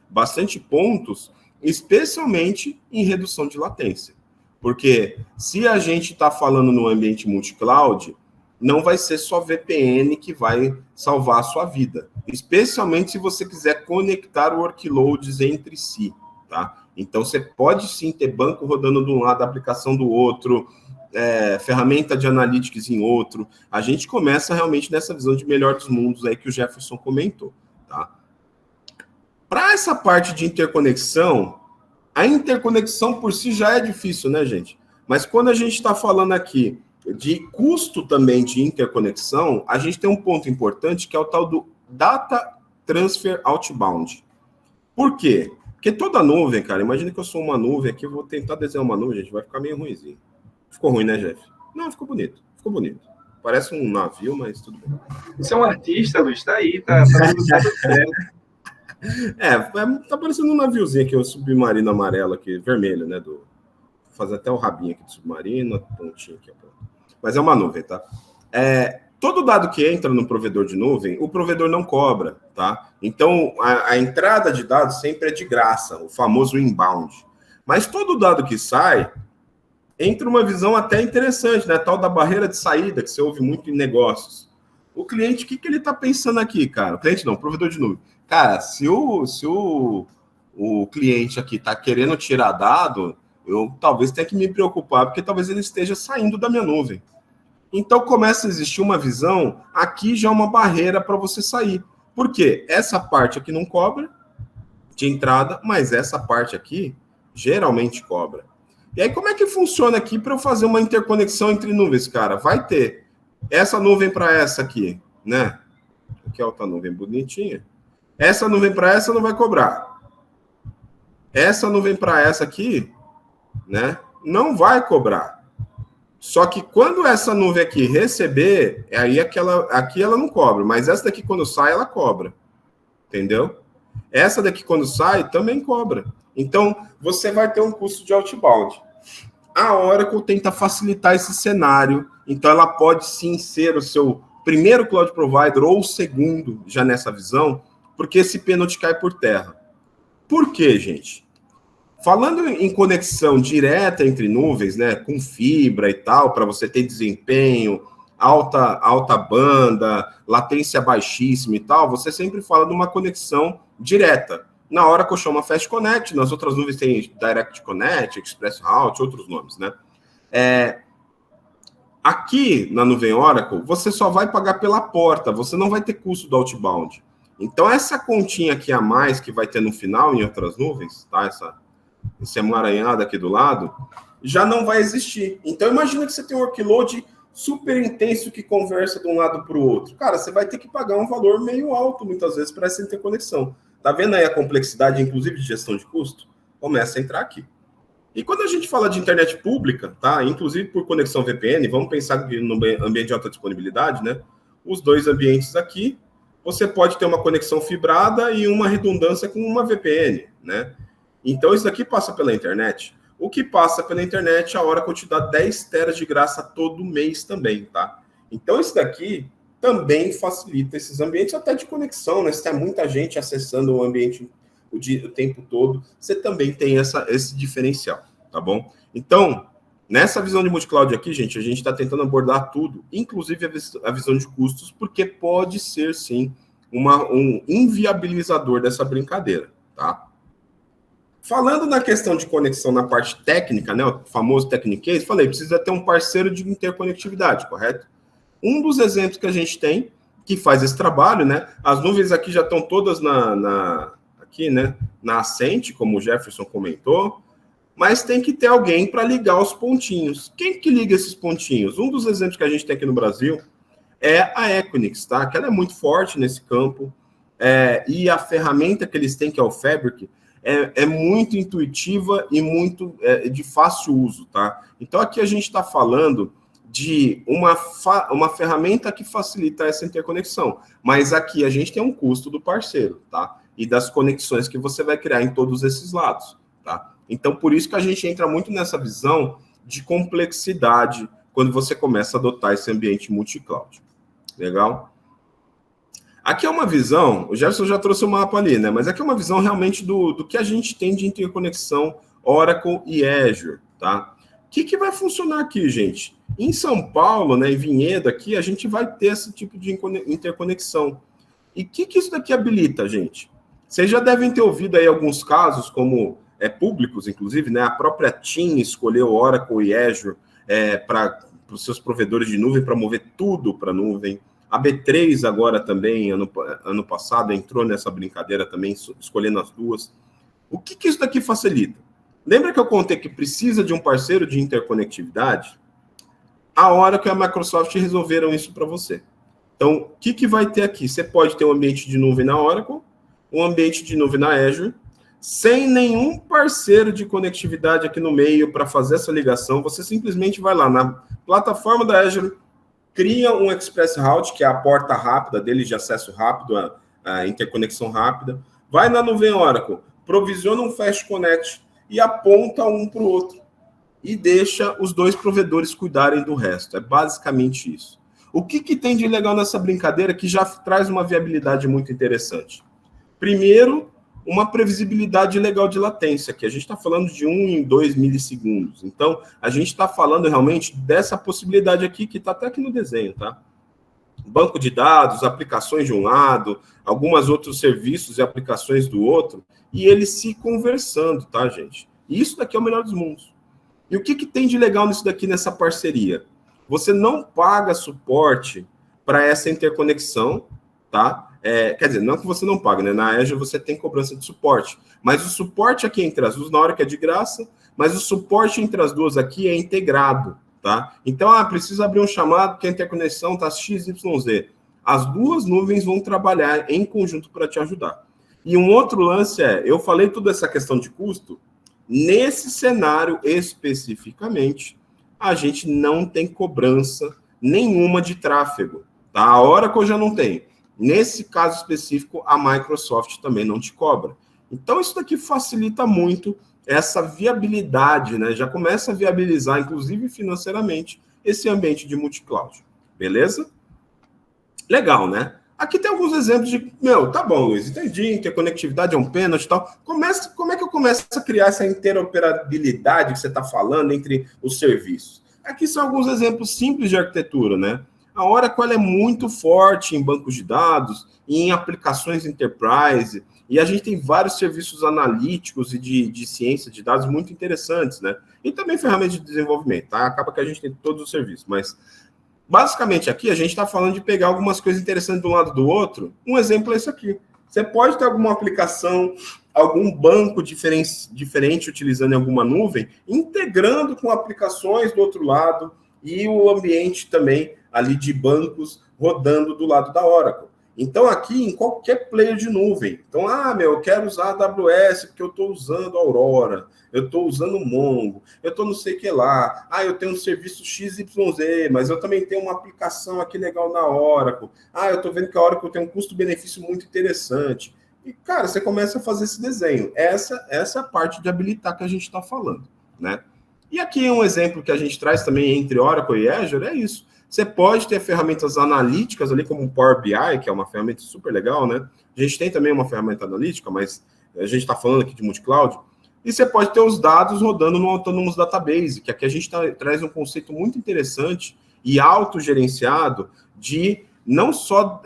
bastante pontos, especialmente em redução de latência. Porque se a gente está falando no ambiente multi-cloud, não vai ser só VPN que vai salvar a sua vida, especialmente se você quiser conectar workloads entre si, tá? Então, você pode sim ter banco rodando de um lado, aplicação do outro, ferramenta de analytics em outro. A gente começa realmente nessa visão de melhor dos mundos aí que o Jefferson comentou, tá? Para essa parte de interconexão, a interconexão por si já é difícil, né, gente? Mas quando a gente está falando aqui de custo também de interconexão, a gente tem um ponto importante que é o tal do Data Transfer Outbound. Por quê? Porque toda nuvem, cara, imagina que eu sou uma nuvem aqui, eu vou tentar desenhar uma nuvem, gente, vai ficar meio ruimzinho. Ficou ruim, né, Jeff? Não, ficou bonito, ficou bonito. Parece um navio, mas tudo bem. Você é um artista, Luiz, tá aí, tá tudo certo. Tá parecendo um naviozinho aqui, um submarino amarelo aqui, vermelho, né, vou fazer até o rabinho aqui do submarino, a pontinha aqui, ó. Mas é uma nuvem, tá? Todo dado que entra no provedor de nuvem, o provedor não cobra, tá? Então, a entrada de dados sempre é de graça, o famoso inbound. Mas todo dado que sai, entra uma visão até interessante, né? Tal da barreira de saída, que você ouve muito em negócios. O cliente, o que ele está pensando aqui, cara? O cliente não, o provedor de nuvem. Cara, se o cliente aqui está querendo tirar dado, eu talvez tenha que me preocupar, porque talvez ele esteja saindo da minha nuvem. Então, começa a existir uma visão, aqui já é uma barreira para você sair. Por quê? Essa parte aqui não cobra de entrada, mas essa parte aqui geralmente cobra. E aí, como é que funciona aqui para eu fazer uma interconexão entre nuvens, cara? Vai ter essa nuvem para essa aqui, né? Aqui é outra nuvem bonitinha. Essa nuvem para essa não vai cobrar. Essa nuvem para essa aqui, né? Não vai cobrar. Só que quando essa nuvem aqui receber, aí aqui ela não cobra, mas essa daqui quando sai, ela cobra. Entendeu? Essa daqui quando sai, também cobra. Então, você vai ter um custo de outbound. A Oracle tenta facilitar esse cenário, então ela pode sim ser o seu primeiro cloud provider ou o segundo, já nessa visão, porque esse pênalti cai por terra. Por quê, gente? Falando em conexão direta entre nuvens, né, com fibra e tal, para você ter desempenho, alta banda, latência baixíssima e tal, você sempre fala de uma conexão direta. Na hora que eu chamo Fast Connect, nas outras nuvens tem Direct Connect, Express Route, outros nomes, né? Aqui na nuvem Oracle, você só vai pagar pela porta, você não vai ter custo do outbound. Então, essa continha aqui a mais que vai ter no final em outras nuvens, tá? Esse emaranhado aqui do lado, já não vai existir. Então, imagina que você tem um workload super intenso que conversa de um lado para o outro. Cara, você vai ter que pagar um valor meio alto, muitas vezes, para essa interconexão. Tá vendo aí a complexidade, inclusive, de gestão de custo? Começa a entrar aqui. E quando a gente fala de internet pública, tá? Inclusive por conexão VPN, vamos pensar no ambiente de alta disponibilidade, né? Os dois ambientes aqui, você pode ter uma conexão fibrada e uma redundância com uma VPN, né? Então, isso aqui passa pela internet. O que passa pela internet, a Oracle te dá 10 teras de graça todo mês também, tá? Então, isso daqui também facilita esses ambientes até de conexão, né? Se tem muita gente acessando o ambiente o tempo todo, você também tem esse diferencial, tá bom? Então, nessa visão de multicloud aqui, gente, a gente está tentando abordar tudo, inclusive a visão de custos, porque pode ser, sim, um inviabilizador dessa brincadeira, tá? Falando na questão de conexão na parte técnica, né, o famoso Technicase, falei, precisa ter um parceiro de interconectividade, correto? Um dos exemplos que a gente tem, que faz esse trabalho, né, as nuvens aqui já estão todas aqui, né, na Ascent, como o Jefferson comentou, mas tem que ter alguém para ligar os pontinhos. Quem que liga esses pontinhos? Um dos exemplos que a gente tem aqui no Brasil é a Equinix, tá? Que ela é muito forte nesse campo, e a ferramenta que eles têm, que é o Fabric, é muito intuitiva e muito de fácil uso, tá? Então, aqui a gente está falando de uma ferramenta que facilita essa interconexão, mas aqui a gente tem um custo do parceiro, tá? E das conexões que você vai criar em todos esses lados, tá? Então, por isso que a gente entra muito nessa visão de complexidade quando você começa a adotar esse ambiente multi-cloud. Legal? Aqui é uma visão, o Jefferson já trouxe o mapa ali, né? Mas aqui é uma visão realmente do que a gente tem de interconexão Oracle e Azure, tá? O que vai funcionar aqui, gente? Em São Paulo, né, em Vinhedo aqui, a gente vai ter esse tipo de interconexão. E o que isso daqui habilita, gente? Vocês já devem ter ouvido aí alguns casos, como públicos, inclusive, né? A própria TIM escolheu Oracle e Azure para os seus provedores de nuvem, para mover tudo para a nuvem. A B3 agora também, ano passado, entrou nessa brincadeira também, escolhendo as duas. O que isso daqui facilita? Lembra que eu contei que precisa de um parceiro de interconectividade? A Oracle e a Microsoft resolveram isso para você. Então, o que vai ter aqui? Você pode ter um ambiente de nuvem na Oracle, um ambiente de nuvem na Azure, sem nenhum parceiro de conectividade aqui no meio para fazer essa ligação. Você simplesmente vai lá na plataforma da Azure, cria um Express Route, que é a porta rápida dele, de acesso rápido, a interconexão rápida, vai na nuvem Oracle, provisiona um Fast Connect e aponta um para o outro. E deixa os dois provedores cuidarem do resto. É basicamente isso. O que tem de legal nessa brincadeira que já traz uma viabilidade muito interessante? Primeiro, uma previsibilidade legal de latência, que a gente está falando de 1 em 2 milissegundos. Então, a gente está falando realmente dessa possibilidade aqui, que está até aqui no desenho, tá? Banco de dados, aplicações de um lado, alguns outros serviços e aplicações do outro, e eles se conversando, tá, gente? E isso daqui é o melhor dos mundos. E o que tem de legal nisso daqui, nessa parceria? Você não paga suporte para essa interconexão, tá? Quer dizer, não que você não paga, né? Na Azure você tem cobrança de suporte, mas o suporte aqui entre as duas, na hora que é de graça, mas o suporte entre as duas aqui é integrado, tá? Então, precisa abrir um chamado que a interconexão está XYZ. As duas nuvens vão trabalhar em conjunto para te ajudar. E um outro lance eu falei toda essa questão de custo, nesse cenário especificamente, a gente não tem cobrança nenhuma de tráfego, tá? A Oracle já não tem. Nesse caso específico, a Microsoft também não te cobra. Então, isso daqui facilita muito essa viabilidade, né? Já começa a viabilizar, inclusive financeiramente, esse ambiente de multicloud. Beleza? Legal, né? Aqui tem alguns exemplos de... tá bom, Luiz, entendi, interconectividade é um pênalti e tal. Como é que eu começo a criar essa interoperabilidade que você está falando entre os serviços? Aqui são alguns exemplos simples de arquitetura, né? A Oracle é muito forte em bancos de dados, em aplicações enterprise, e a gente tem vários serviços analíticos e de ciência de dados muito interessantes, né? E também ferramentas de desenvolvimento, tá? Acaba que a gente tem todos os serviços, mas basicamente aqui a gente está falando de pegar algumas coisas interessantes de um lado do outro. Um exemplo é esse aqui. Você pode ter alguma aplicação, algum banco diferente utilizando em alguma nuvem, integrando com aplicações do outro lado e o ambiente também ali de bancos rodando do lado da Oracle. Então, aqui, em qualquer player de nuvem. Então, eu quero usar a AWS porque eu estou usando a Aurora, eu estou usando o Mongo, eu estou não sei o que lá. Eu tenho um serviço XYZ, mas eu também tenho uma aplicação aqui legal na Oracle. Eu estou vendo que a Oracle tem um custo-benefício muito interessante. E, cara, você começa a fazer esse desenho. Essa é a parte de habilitar que a gente está falando, né? E aqui um exemplo que a gente traz também entre Oracle e Azure é isso. Você pode ter ferramentas analíticas ali, como o Power BI, que é uma ferramenta super legal, né? A gente tem também uma ferramenta analítica, mas a gente está falando aqui de multi-cloud. E você pode ter os dados rodando no Autonomous Database, que aqui a gente traz um conceito muito interessante e autogerenciado de não só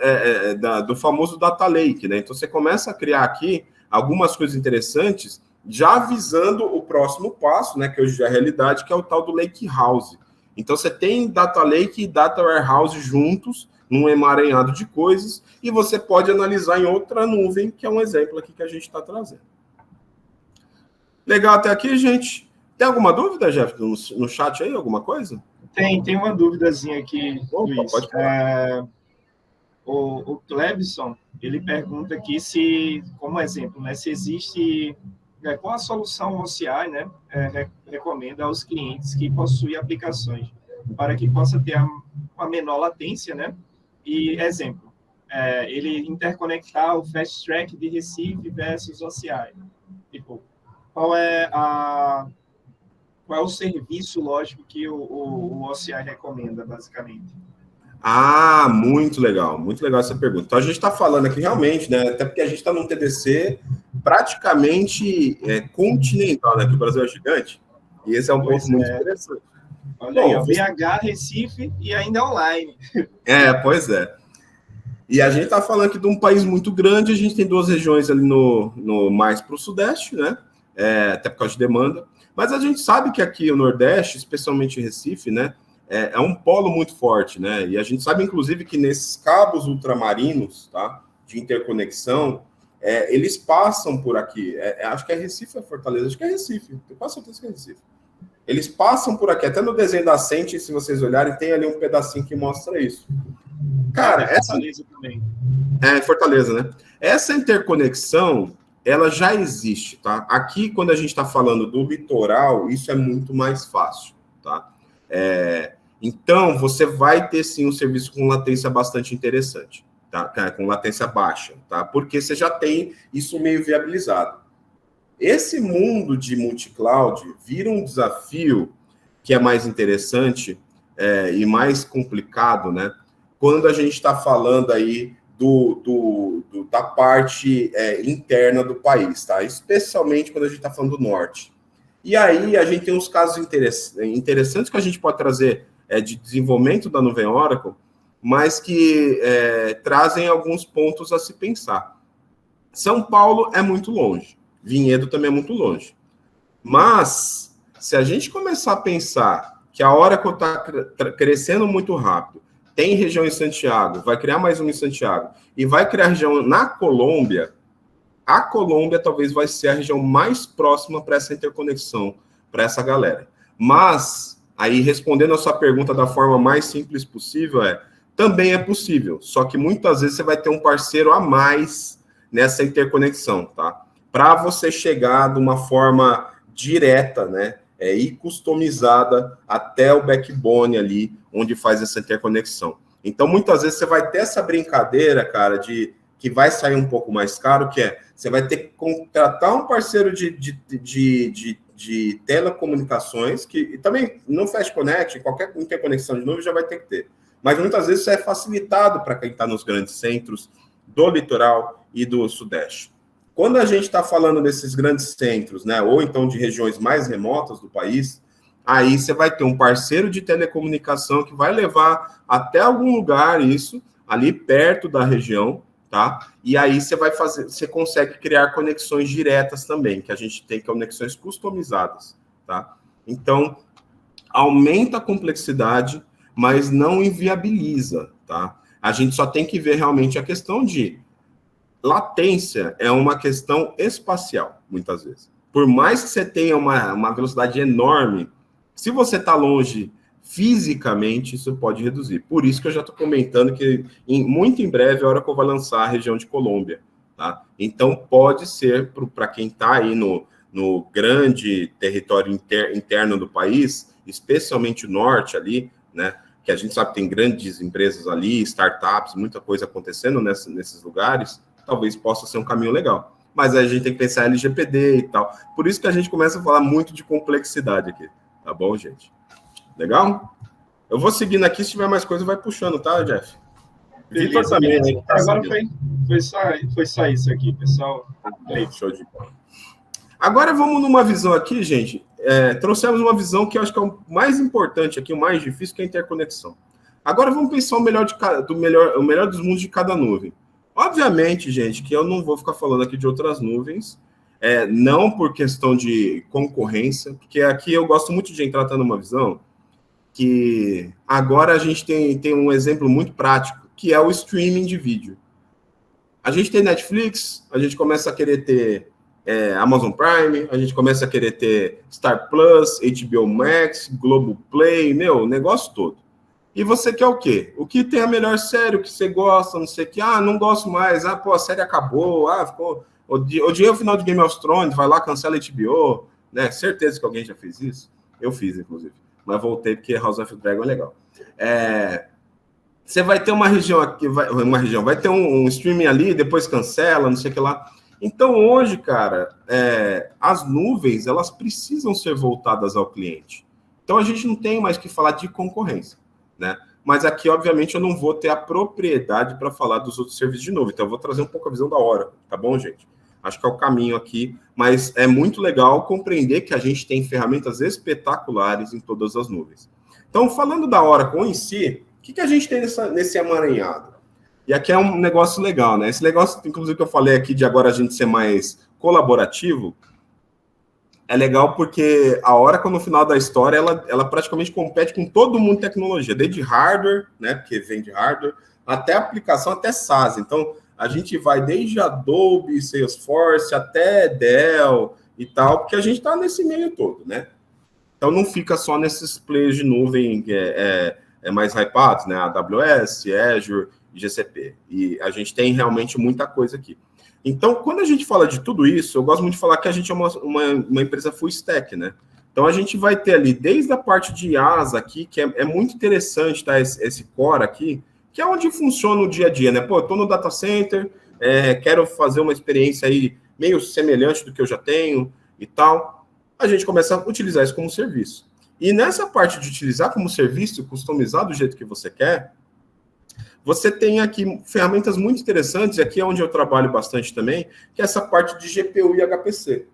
do famoso Data Lake, né? Então, você começa a criar aqui algumas coisas interessantes, já avisando o próximo passo, né? Que hoje é a realidade, que é o tal do Lake House. Então, você tem Data Lake e Data Warehouse juntos, num emaranhado de coisas, e você pode analisar em outra nuvem, que é um exemplo aqui que a gente está trazendo. Legal até aqui, gente? Tem alguma dúvida, Jeff, no chat aí? Alguma coisa? Tem uma duvidazinha aqui, Luiz. Pode falar. O Clebson, ele pergunta aqui se, como exemplo, né, se existe... qual a solução OCI, né, recomenda aos clientes que possuem aplicações para que possa ter uma menor latência, né? E, exemplo, ele interconectar o Fast Track de Recife versus OCI. Tipo, qual é o serviço lógico que o OCI recomenda, basicamente? Muito legal essa pergunta. Então, a gente está falando aqui realmente, né? Até porque a gente está num TDC praticamente continental, né? Que o Brasil é gigante. E esse é um ponto muito interessante. Olha aí, BH, Recife e ainda online. Pois é. E a gente está falando aqui de um país muito grande, a gente tem 2 regiões ali no mais para o Sudeste, né? Até por causa de demanda. Mas a gente sabe que aqui o Nordeste, especialmente Recife, né? É um polo muito forte, né? E a gente sabe, inclusive, que nesses cabos ultramarinos, tá? De interconexão, eles passam por aqui. Acho que é Recife ou Fortaleza? Acho que é Recife. Tenho quase certeza que é Recife. Eles passam por aqui. Até no desenho da Sente, se vocês olharem, tem ali um pedacinho que mostra isso. Cara, Fortaleza também. Fortaleza, né? Essa interconexão, ela já existe, tá? Aqui, quando a gente está falando do litoral, isso é muito mais fácil, tá? Então, você vai ter, sim, um serviço com latência bastante interessante, tá? Com latência baixa, tá? Porque você já tem isso meio viabilizado. Esse mundo de multi-cloud vira um desafio que é mais interessante e mais complicado, né? Quando a gente está falando aí da parte interna do país, tá? Especialmente quando a gente está falando do norte. E aí a gente tem uns casos interessantes que a gente pode trazer de desenvolvimento da nuvem Oracle, mas que trazem alguns pontos a se pensar. São Paulo é muito longe, Vinhedo também é muito longe. Mas, se a gente começar a pensar que a Oracle está crescendo muito rápido, tem região em Santiago, vai criar mais uma em Santiago, e vai criar região na Colômbia, a Colômbia talvez vai ser a região mais próxima para essa interconexão, para essa galera. Mas, aí respondendo a sua pergunta da forma mais simples possível, também é possível, só que muitas vezes você vai ter um parceiro a mais nessa interconexão, tá? Para você chegar de uma forma direta, né, e customizada até o backbone ali, onde faz essa interconexão. Então, muitas vezes você vai ter essa brincadeira, cara, de que vai sair um pouco mais caro, que você vai ter que contratar um parceiro de telecomunicações, que também no Fast Connect, qualquer interconexão de nuvem já vai ter que ter. Mas muitas vezes isso é facilitado para quem está nos grandes centros do litoral e do Sudeste. Quando a gente está falando desses grandes centros, né, ou então de regiões mais remotas do país, aí você vai ter um parceiro de telecomunicação que vai levar até algum lugar isso, ali perto da região, tá? E aí você consegue criar conexões diretas também, que a gente tem conexões customizadas, tá? Então, aumenta a complexidade, mas não inviabiliza, tá? A gente só tem que ver realmente a questão de latência é uma questão espacial, muitas vezes. Por mais que você tenha uma velocidade enorme, se você está longe fisicamente isso pode reduzir. Por isso que eu já estou comentando que muito em breve a Oracle vai lançar a região de Colômbia. Tá? Então, pode ser, para quem está aí no grande território interno do país, especialmente o norte ali, né, que a gente sabe que tem grandes empresas ali, startups, muita coisa acontecendo nesses lugares, talvez possa ser um caminho legal. Mas aí a gente tem que pensar em LGPD e tal. Por isso que a gente começa a falar muito de complexidade aqui. Tá bom, gente? Legal? Eu vou seguindo aqui, se tiver mais coisa, vai puxando, tá, Jeff? Vitor também, né? Agora foi só isso aqui, pessoal. Show de bola. Agora vamos numa visão aqui, gente. Trouxemos uma visão que eu acho que é o mais importante aqui, o mais difícil, que é a interconexão. Agora vamos pensar o melhor dos mundos de cada nuvem. Obviamente, gente, que eu não vou ficar falando aqui de outras nuvens, não por questão de concorrência, porque aqui eu gosto muito de entrar numa visão que agora a gente tem um exemplo muito prático, que é o streaming de vídeo. A gente tem Netflix, a gente começa a querer ter Amazon Prime, a gente começa a querer ter Star Plus, HBO Max, Globoplay, o negócio todo. E você quer o quê? O que tem a melhor série, o que você gosta, não sei o que, não gosto mais, a série acabou, ficou... Odiei o final de Game of Thrones, vai lá, cancela HBO, né? Certeza que alguém já fez isso. Eu fiz, inclusive. Mas voltei porque House of the Dragon é legal. Você vai ter uma região aqui, vai ter um streaming ali, depois cancela, não sei o que lá. Então, hoje, cara, as nuvens, elas precisam ser voltadas ao cliente. Então, a gente não tem mais que falar de concorrência, né? Mas aqui, obviamente, eu não vou ter a propriedade para falar dos outros serviços de nuvem. Então, eu vou trazer um pouco a visão da Oracle, tá bom, gente? Acho que é o caminho aqui, mas é muito legal compreender que a gente tem ferramentas espetaculares em todas as nuvens. Então, falando da Oracle em si, o que a gente tem nesse emaranhado? E aqui é um negócio legal, né? Esse negócio, inclusive, que eu falei aqui de agora a gente ser mais colaborativo, é legal porque a Oracle, no final da história, ela praticamente compete com todo mundo em tecnologia, desde hardware, né? Porque vende hardware, até aplicação, até SaaS. Então, a gente vai desde Adobe, Salesforce, até Dell e tal, porque a gente está nesse meio todo, né? Então, não fica só nesses players de nuvem mais hypados, né? AWS, Azure, GCP. E a gente tem realmente muita coisa aqui. Então, quando a gente fala de tudo isso, eu gosto muito de falar que a gente é uma empresa full stack, né? Então, a gente vai ter ali, desde a parte de IaaS aqui, que é muito interessante, tá? Esse core aqui, que é onde funciona o dia a dia, né? Pô, eu tô no data center, quero fazer uma experiência aí meio semelhante do que eu já tenho e tal. A gente começa a utilizar isso como serviço. E nessa parte de utilizar como serviço, customizar do jeito que você quer, você tem aqui ferramentas muito interessantes, e aqui é onde eu trabalho bastante também, que é essa parte de GPU e HPC.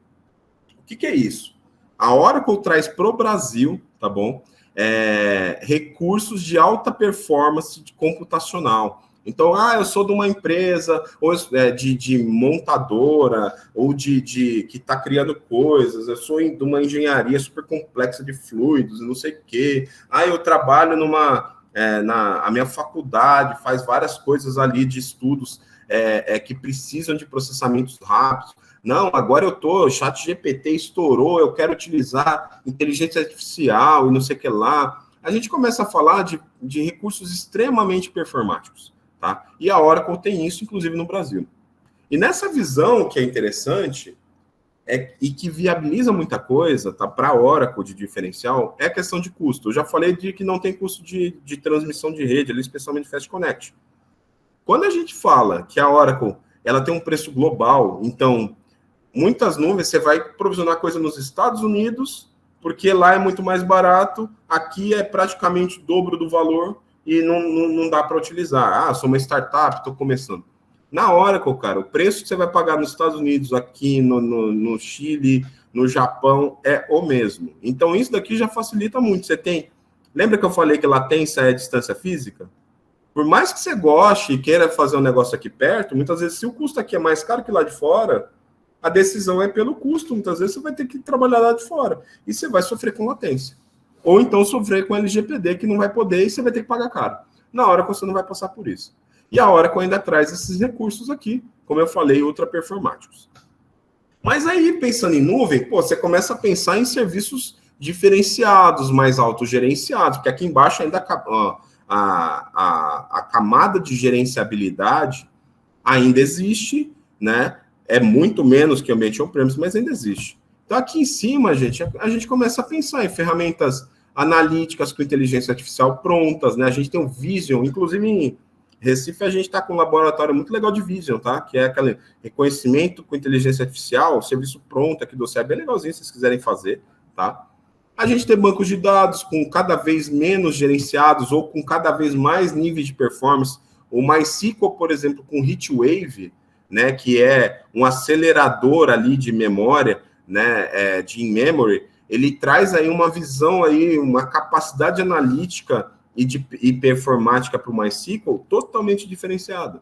O que é isso? A Oracle traz para o Brasil, tá bom? Recursos de alta performance computacional. Então, eu sou de uma empresa, ou de montadora, ou que está criando coisas, eu sou de uma engenharia super complexa de fluidos, não sei o quê. Eu trabalho a minha faculdade faz várias coisas ali de estudos que precisam de processamentos rápidos. Não, agora o ChatGPT estourou, eu quero utilizar inteligência artificial e não sei o que lá. A gente começa a falar de recursos extremamente performáticos, tá? E a Oracle tem isso, inclusive, no Brasil. E nessa visão que é interessante, e que viabiliza muita coisa, tá? Para a Oracle de diferencial, é a questão de custo. Eu já falei de que não tem custo de transmissão de rede, ali, especialmente Fast Connect. Quando a gente fala que a Oracle ela tem um preço global, então muitas nuvens você vai provisionar coisa nos Estados Unidos, porque lá é muito mais barato, aqui é praticamente o dobro do valor e não dá para utilizar. Sou uma startup, estou começando. Na Oracle, cara, o preço que você vai pagar nos Estados Unidos, aqui no Chile, no Japão, é o mesmo. Então, isso daqui já facilita muito. Você tem... Lembra que eu falei que latência é distância física? Por mais que você goste e queira fazer um negócio aqui perto, muitas vezes, se o custo aqui é mais caro que lá de fora, a decisão é pelo custo. Muitas vezes, você vai ter que trabalhar lá de fora. E você vai sofrer com latência. Ou então sofrer com LGPD, que não vai poder e você vai ter que pagar caro. Na Oracle, você não vai passar por isso. E a Oracle ainda traz esses recursos aqui, como eu falei, ultra performáticos. Mas aí, pensando em nuvem, você começa a pensar em serviços diferenciados, mais autogerenciados, porque aqui embaixo ainda a camada de gerenciabilidade ainda existe, né? É muito menos que o ambiente on-premise, mas ainda existe. Então, aqui em cima, a gente começa a pensar em ferramentas analíticas com inteligência artificial prontas, né? A gente tem o Vision, inclusive em Recife a gente está com um laboratório muito legal de Vision, tá? Que é aquele reconhecimento com inteligência artificial, serviço pronto aqui do CE, bem legalzinho, se vocês quiserem fazer, tá? A gente tem bancos de dados com cada vez menos gerenciados ou com cada vez mais níveis de performance. O MySQL, por exemplo, com HeatWave, né, que é um acelerador ali de memória, né, de in-memory, ele traz aí uma visão, aí, uma capacidade analítica e performática para o MySQL totalmente diferenciada.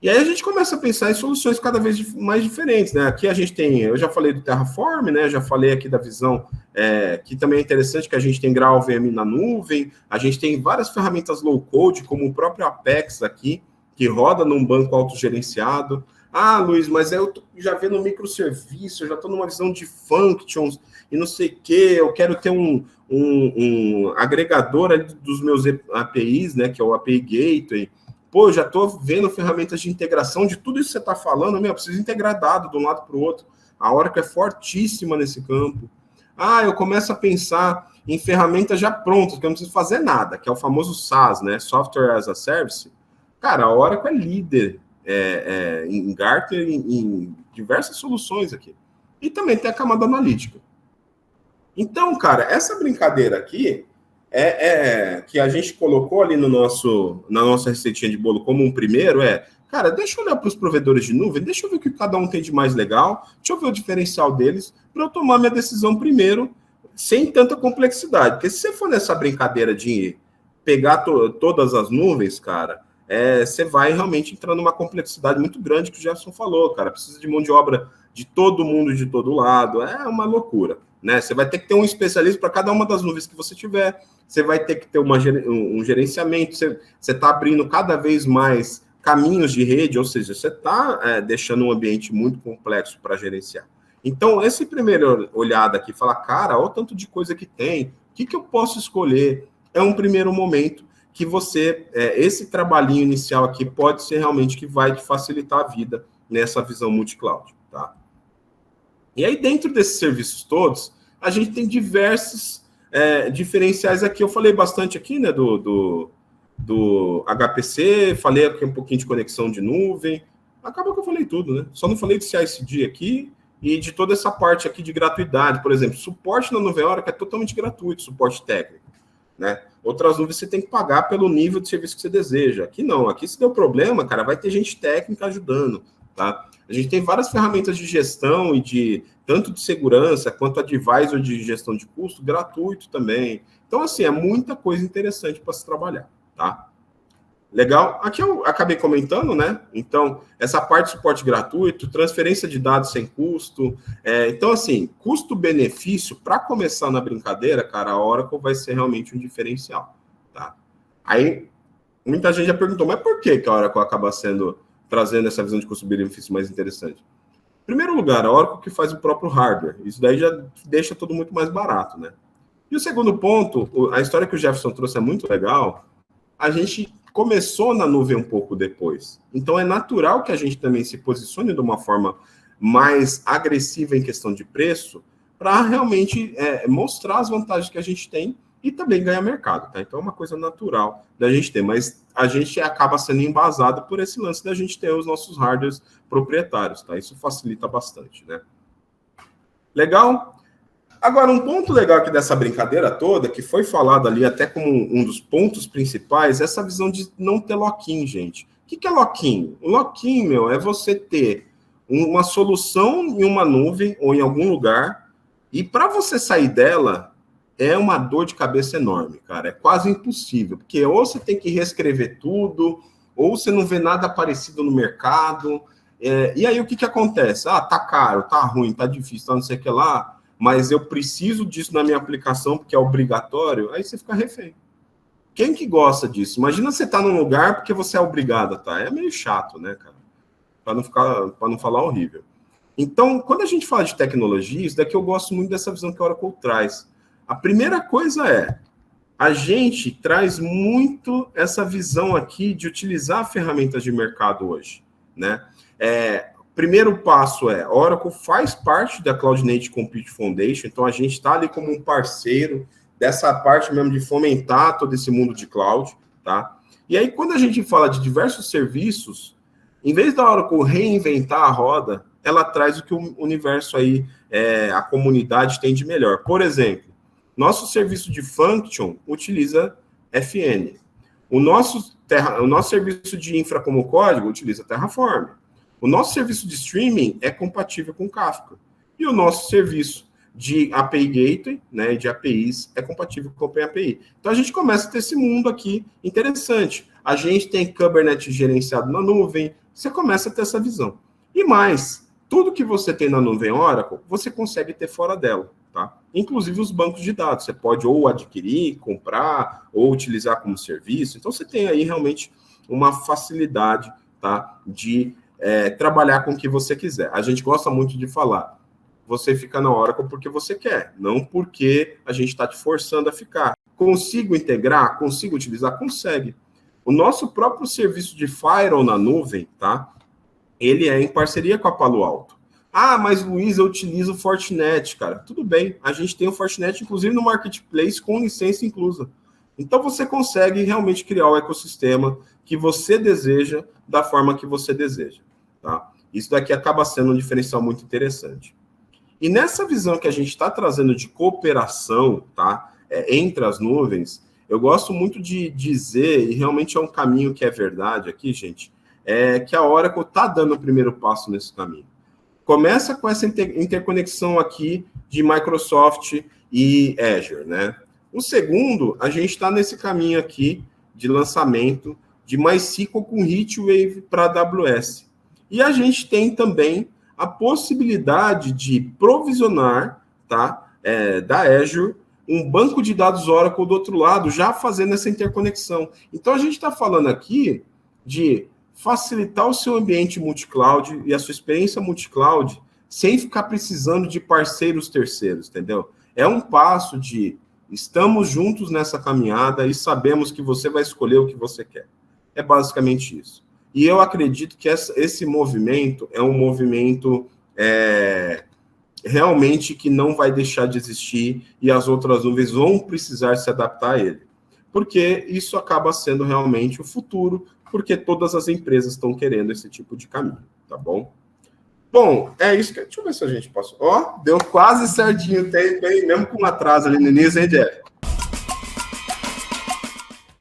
E aí a gente começa a pensar em soluções cada vez mais diferentes, né? Aqui a gente tem, eu já falei do Terraform, né? Já falei aqui da visão, que também é interessante, que a gente tem GraalVM na nuvem, a gente tem várias ferramentas low-code, como o próprio Apex aqui, que roda num banco autogerenciado. Ah, Luiz, mas eu já vendo microserviço, eu já estou numa visão de functions e não sei o quê, eu quero ter um agregador ali dos meus APIs, né? Que é o API Gateway. Pô, eu já estou vendo ferramentas de integração de tudo isso que você está falando, eu preciso integrar dado de um lado para o outro. A Oracle é fortíssima nesse campo. Ah, eu começo a pensar em ferramentas já prontas, que eu não preciso fazer nada, que é o famoso SaaS, né? Software as a Service. Cara, a Oracle é líder em Gartner, em diversas soluções aqui. E também tem a camada analítica. Então, cara, essa brincadeira aqui que a gente colocou ali na nossa receitinha de bolo como um primeiro cara, deixa eu olhar para os provedores de nuvem, deixa eu ver o que cada um tem de mais legal, deixa eu ver o diferencial deles, para eu tomar minha decisão primeiro, sem tanta complexidade. Porque se você for nessa brincadeira de pegar todas as nuvens, cara, você vai realmente entrar numa complexidade muito grande, que o Jefferson falou, cara, precisa de mão de obra de todo mundo, de todo lado, é uma loucura. Né? Você vai ter que ter um especialista para cada uma das nuvens que você tiver, você vai ter que ter um gerenciamento, você está abrindo cada vez mais caminhos de rede, ou seja, você está deixando um ambiente muito complexo para gerenciar. Então, esse primeiro olhada aqui, falar, cara, olha o tanto de coisa que tem, o que eu posso escolher? É um primeiro momento que esse trabalhinho inicial aqui pode ser realmente que vai te facilitar a vida nessa visão multi-cloud, tá? E aí, dentro desses serviços todos, a gente tem diversos diferenciais aqui. Eu falei bastante aqui, né, do HPC, falei aqui um pouquinho de conexão de nuvem. Acaba que eu falei tudo, né? Só não falei de CI/CD aqui e de toda essa parte aqui de gratuidade. Por exemplo, suporte na nuvem Oracle é totalmente gratuito, suporte técnico, né? Outras nuvens você tem que pagar pelo nível de serviço que você deseja. Aqui não. Aqui, se deu problema, cara, vai ter gente técnica ajudando, tá? A gente tem várias ferramentas de gestão e tanto de segurança quanto advisor de gestão de custo gratuito também. Então, assim, é muita coisa interessante para se trabalhar, tá? Legal? Aqui eu acabei comentando, né? Então, essa parte de suporte gratuito, transferência de dados sem custo. Então, assim, custo-benefício, para começar na brincadeira, cara, a Oracle vai ser realmente um diferencial, tá? Aí, muita gente já perguntou, mas por que a Oracle acaba trazendo essa visão de custo-benefício mais interessante? Em primeiro lugar, a Oracle que faz o próprio hardware. Isso daí já deixa tudo muito mais barato, né? E o segundo ponto, a história que o Jefferson trouxe é muito legal. A gente começou na nuvem um pouco depois. Então, é natural que a gente também se posicione de uma forma mais agressiva em questão de preço para realmente mostrar as vantagens que a gente tem e também ganhar mercado, tá? Então, é uma coisa natural da gente ter, mas a gente acaba sendo embasado por esse lance da gente ter os nossos hardwares proprietários, tá? Isso facilita bastante, né? Legal? Agora, um ponto legal aqui dessa brincadeira toda, que foi falado ali até como um dos pontos principais, é essa visão de não ter lock-in, gente. O que é lock-in? O lock-in, é você ter uma solução em uma nuvem ou em algum lugar, e para você sair dela, é uma dor de cabeça enorme, cara. É quase impossível, porque ou você tem que reescrever tudo, ou você não vê nada parecido no mercado. E aí, o que acontece? Ah, tá caro, tá ruim, tá difícil, tá não sei o que lá, mas eu preciso disso na minha aplicação porque é obrigatório, aí você fica refém. Quem que gosta disso? Imagina você tá num lugar porque você é obrigado, tá? É meio chato, né, cara? Para não falar horrível. Então, quando a gente fala de tecnologia, isso daqui eu gosto muito dessa visão que a Oracle traz. A primeira coisa a gente traz muito essa visão aqui de utilizar ferramentas de mercado hoje, né? Primeiro passo a Oracle faz parte da Cloud Native Compute Foundation, então a gente está ali como um parceiro dessa parte mesmo de fomentar todo esse mundo de cloud, tá? E aí, quando a gente fala de diversos serviços, em vez da Oracle reinventar a roda, ela traz o que o universo aí, a comunidade tem de melhor. Por exemplo, nosso serviço de function utiliza FN. O nosso serviço de infra como código utiliza Terraform. O nosso serviço de streaming é compatível com Kafka. E o nosso serviço de API Gateway, né, de APIs, é compatível com o OpenAPI. Então, a gente começa a ter esse mundo aqui interessante. A gente tem Kubernetes gerenciado na nuvem, você começa a ter essa visão. E mais, tudo que você tem na nuvem Oracle, você consegue ter fora dela, tá? Inclusive os bancos de dados, você pode ou adquirir, comprar, ou utilizar como serviço. Então, você tem aí realmente uma facilidade, tá, de trabalhar com o que você quiser. A gente gosta muito de falar, você fica na Oracle porque você quer, não porque a gente está te forçando a ficar. Consigo integrar? Consigo utilizar? Consegue. O nosso próprio serviço de firewall na nuvem, tá? Ele é em parceria com a Palo Alto. Ah, mas Luiz, eu utilizo o Fortinet, cara. Tudo bem, a gente tem o Fortinet, inclusive no Marketplace, com licença inclusa. Então, você consegue realmente criar o ecossistema que você deseja, da forma que você deseja, tá? Isso daqui acaba sendo um diferencial muito interessante. E nessa visão que a gente está trazendo de cooperação, tá, entre as nuvens, eu gosto muito de dizer, e realmente é um caminho que é verdade aqui, gente, que a Oracle está dando o primeiro passo nesse caminho. Começa com essa interconexão aqui de Microsoft e Azure, né? O segundo, a gente está nesse caminho aqui de lançamento de MySQL com HeatWave para AWS. E a gente tem também a possibilidade de provisionar, tá, da Azure, um banco de dados Oracle do outro lado, já fazendo essa interconexão. Então, a gente está falando aqui de facilitar o seu ambiente multi-cloud e a sua experiência multi-cloud sem ficar precisando de parceiros terceiros, entendeu? É um passo de estamos juntos nessa caminhada e sabemos que você vai escolher o que você quer. É basicamente isso. E eu acredito que esse movimento é um movimento realmente que não vai deixar de existir e as outras nuvens vão precisar se adaptar a ele. Porque isso acaba sendo realmente o futuro, porque todas as empresas estão querendo esse tipo de caminho, tá bom? Bom, é isso que... Deixa eu ver se a gente passou. Ó, deu quase certinho o tempo, hein? Mesmo com atraso ali no início, hein, Jeff?